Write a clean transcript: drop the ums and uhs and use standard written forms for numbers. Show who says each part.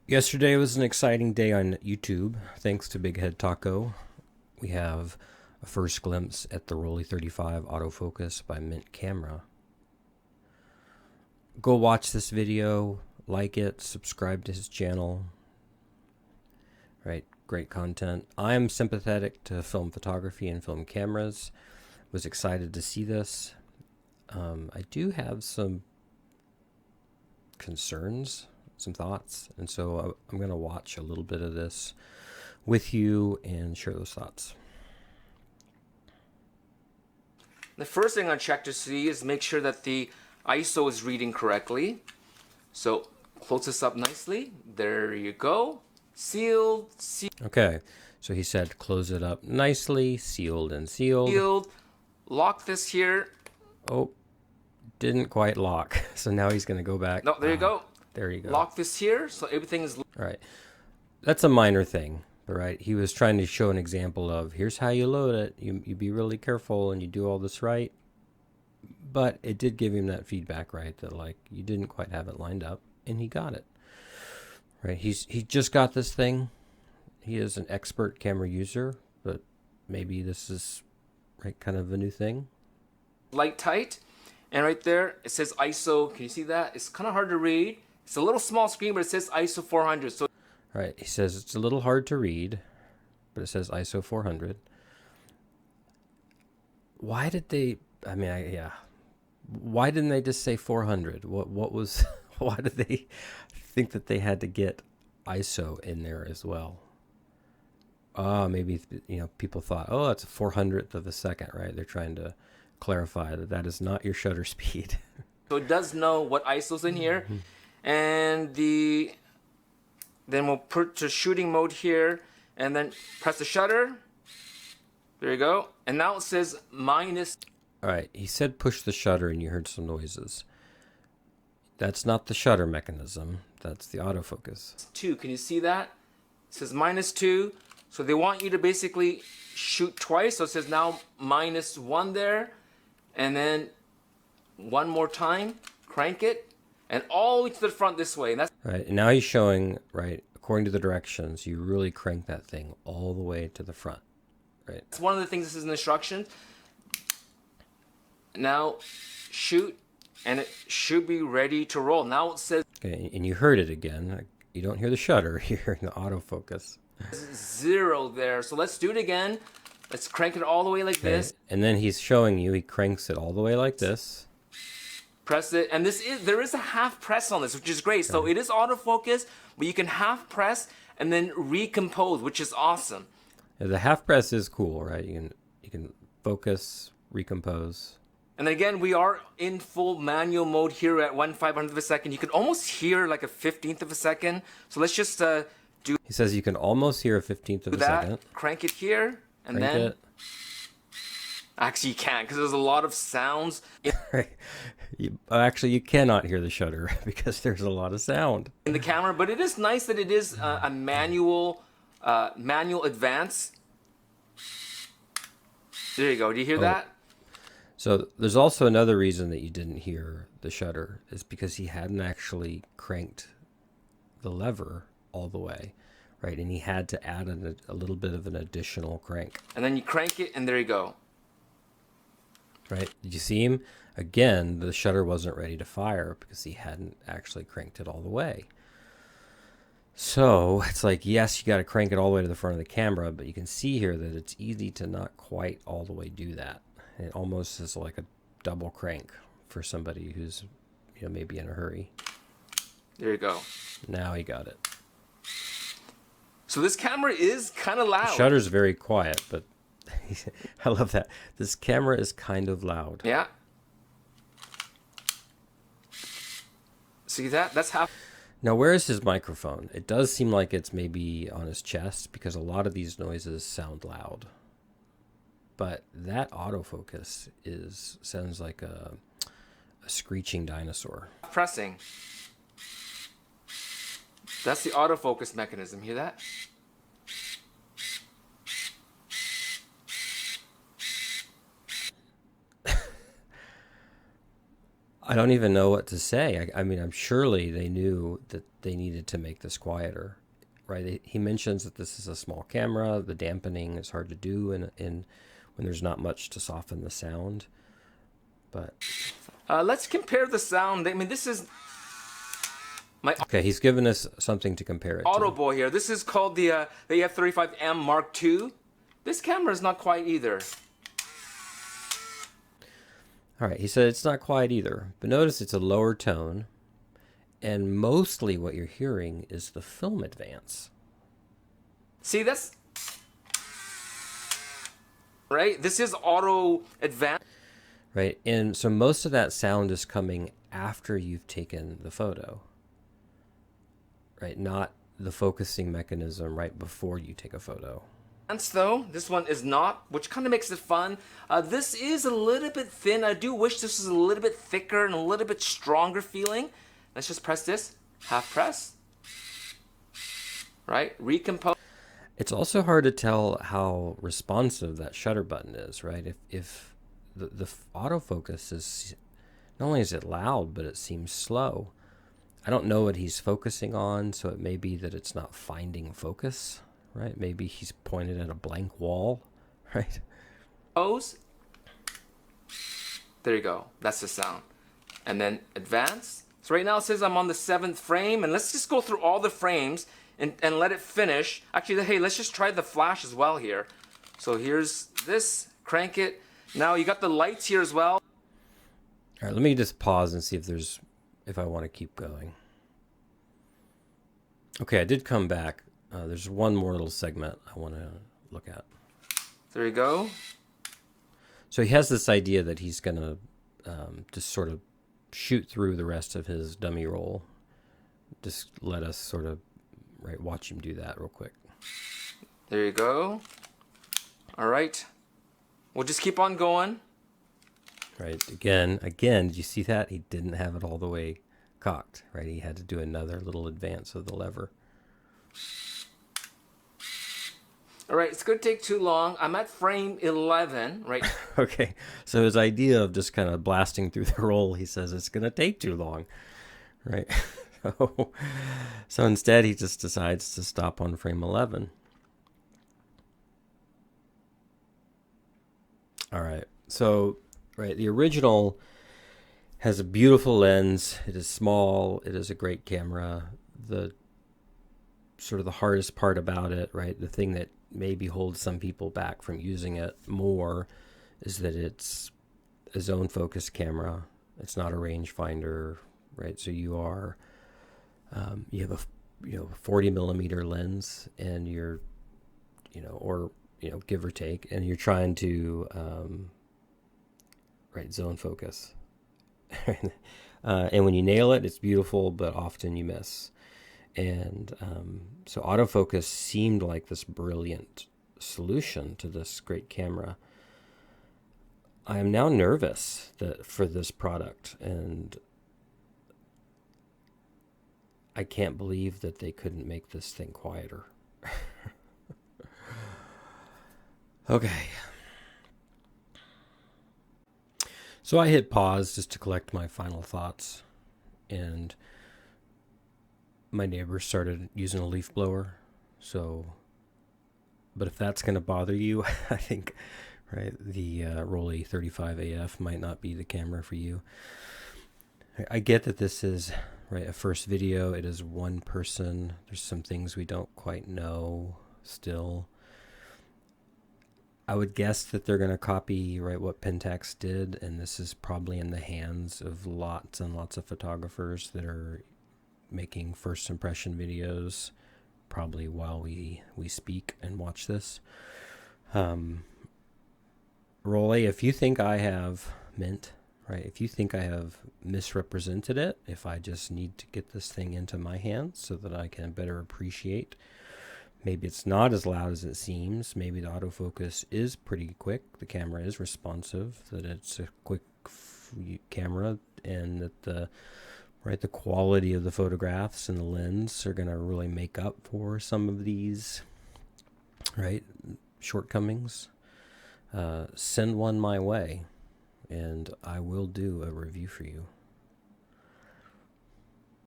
Speaker 1: Yesterday was an exciting day on YouTube. Thanks to BigHeadTaco, we have a first glimpse at the Rollei 35 autofocus by Mint Camera. Go watch this video, like it, subscribe to his channel. Right, great content. I am sympathetic to film photography and film cameras. Was excited to see this. I do have some concerns, some thoughts, and so I'm going to watch a little bit of this with you and share those thoughts.
Speaker 2: The first thing I check to see is make sure that the ISO is reading correctly. So close this up nicely. There you go. Sealed.
Speaker 1: Okay, so he said close it up nicely, sealed and sealed.
Speaker 2: Lock this here.
Speaker 1: Oh, didn't quite lock. So now he's going to go back.
Speaker 2: No, there you go.
Speaker 1: There you go.
Speaker 2: Lock this here so everything is...
Speaker 1: All right. That's a minor thing, right? He was trying to show an example of here's how you load it. You be really careful and you do all this right. But it did give him that feedback, right? That like you didn't quite have it lined up, and he got it. Right? He just got this thing. He is an expert camera user, but maybe this is right kind of a new thing.
Speaker 2: Light tight, and right there it says ISO. Can you see that? It's kind of hard to read. It's a little small screen, but it says ISO 400. So
Speaker 1: all right, he says it's a little hard to read, but it says ISO 400. Why did they? I mean, yeah. Why didn't they just say 400? What was? Why did they think that they had to get ISO in there as well? Maybe people thought, oh, that's a 400th of a second, right? They're trying to clarify that that is not your shutter speed.
Speaker 2: So it does know what ISO's in here, and then we'll put to shooting mode here, and then press the shutter. There you go, and now it says minus.
Speaker 1: All right, he said push the shutter, and you heard some noises. That's not the shutter mechanism. That's the autofocus.
Speaker 2: 2. Can you see that? It says -2. So they want you to basically shoot twice. So it says now -1 there, and then one more time, crank it, and all the way to the front this way. And that's
Speaker 1: right. And now he's showing, right, according to the directions, you really crank that thing all the way to the front, right?
Speaker 2: It's one of the things. This is an instruction. Now shoot, and it should be ready to roll. Now it says
Speaker 1: Okay, and you heard it again. You don't hear the shutter, you're hearing the autofocus.
Speaker 2: 0 there. So let's do it again. Let's crank it all the way like this.
Speaker 1: And then he's showing you, he cranks it all the way like this.
Speaker 2: Press it, and there is a half press on this, which is great. So it is autofocus, but you can half press and then recompose, which is awesome.
Speaker 1: Yeah, the half press is cool, right? You can focus, recompose.
Speaker 2: And then again, we are in full manual mode here at 1/500th of a second. You can almost hear like a 15th of a second. So let's just do
Speaker 1: He says you can almost hear a 15th of a
Speaker 2: that.
Speaker 1: second.
Speaker 2: Crank it here, and
Speaker 1: Crank
Speaker 2: then
Speaker 1: it.
Speaker 2: actually you can't because there's a lot of sounds
Speaker 1: Right. Actually, you cannot hear the shutter because there's a lot of sound
Speaker 2: in the camera. But it is nice that it is a manual advance. There you go. Do you hear that?
Speaker 1: So there's also another reason that you didn't hear the shutter is because he hadn't actually cranked the lever all the way, right? And he had to add a little bit of an additional crank.
Speaker 2: And then you crank it, and there you go.
Speaker 1: Right? Did you see him? Again, the shutter wasn't ready to fire because he hadn't actually cranked it all the way. So it's like, yes, you got to crank it all the way to the front of the camera, but you can see here that it's easy to not quite all the way do that. It almost is like a double crank for somebody who's, maybe in a hurry.
Speaker 2: There you go.
Speaker 1: Now he got it.
Speaker 2: So this camera is kind of loud.
Speaker 1: The shutter's very quiet, but I love that. This camera is kind of loud.
Speaker 2: Yeah. See that? That's half.
Speaker 1: Now, where is his microphone? It does seem like it's maybe on his chest because a lot of these noises sound loud. But that autofocus sounds like a screeching dinosaur.
Speaker 2: Pressing. That's the autofocus mechanism. Hear that?
Speaker 1: I don't even know what to say. I mean, I'm surely they knew that they needed to make this quieter, right? He mentions that this is a small camera. The dampening is hard to do in when there's not much to soften the sound. But
Speaker 2: Let's compare the sound. I mean, this is my
Speaker 1: okay, he's given us something to compare it
Speaker 2: Auto
Speaker 1: to.
Speaker 2: Boy here. This is called the F35M Mark II. This camera is not quite either.
Speaker 1: All right, he said it's not quiet either, but notice it's a lower tone, and mostly what you're hearing is the film advance.
Speaker 2: See, that's right. This is auto advance.
Speaker 1: Right, and so most of that sound is coming after you've taken the photo. Right, not the focusing mechanism right before you take a photo.
Speaker 2: Though this one is not, which kind of makes it fun. This is a little bit thin. I do wish this was a little bit thicker and a little bit stronger feeling. Let's just press this, half press, right? Recompose.
Speaker 1: It's also hard to tell how responsive that shutter button is, right? If the autofocus is, not only is it loud, but it seems slow. I don't know what he's focusing on, so it may be that it's not finding focus. Right? Maybe he's pointed at a blank wall, right?
Speaker 2: Pose. There you go. That's the sound. And then advance. So right now it says I'm on the 7th frame, and let's just go through all the frames and let it finish. Actually, hey, let's just try the flash as well here. So here's this, crank it. Now you got the lights here as well.
Speaker 1: All right, let me just pause and see if I want to keep going. Okay, I did come back. There's one more little segment I want to look at.
Speaker 2: There you go.
Speaker 1: So he has this idea that he's going to just sort of shoot through the rest of his dummy roll. Just let us sort of watch him do that real quick.
Speaker 2: There you go. All right. We'll just keep on going.
Speaker 1: Right. Again, did you see that? He didn't have it all the way cocked, right? He had to do another little advance of the lever.
Speaker 2: All right, it's going to take too long. I'm at frame 11, right?
Speaker 1: Okay, so his idea of just kind of blasting through the roll, he says it's going to take too long, right? So instead, he just decides to stop on frame 11. All right, so the original has a beautiful lens. It is small. It is a great camera. The sort of the hardest part about it, right? The thing that maybe holds some people back from using it more is that it's a zone focus camera. It's not a rangefinder, right? So you are, you have a 40 millimeter lens, and you're, give or take, and you're trying to, zone focus. And when you nail it, it's beautiful, but often you miss. And so autofocus seemed like this brilliant solution to this great camera. I am now nervous for this product, and I can't believe that they couldn't make this thing quieter. Okay. So I hit pause just to collect my final thoughts, and my neighbor started using a leaf blower. But if that's going to bother you, I think, the Rollei 35AF might not be the camera for you. I get that this is, a first video. It is one person. There's some things we don't quite know still. I would guess that they're going to copy, what Pentax did, and this is probably in the hands of lots and lots of photographers that are making first impression videos probably while we speak and watch this. Rollei, if you think I have if you think I have misrepresented it, if I just need to get this thing into my hands so that I can better appreciate, maybe it's not as loud as it seems, maybe the autofocus is pretty quick, the camera is responsive, that it's a quick camera, and that the quality of the photographs and the lens are going to really make up for some of these, shortcomings. Send one my way, and I will do a review for you.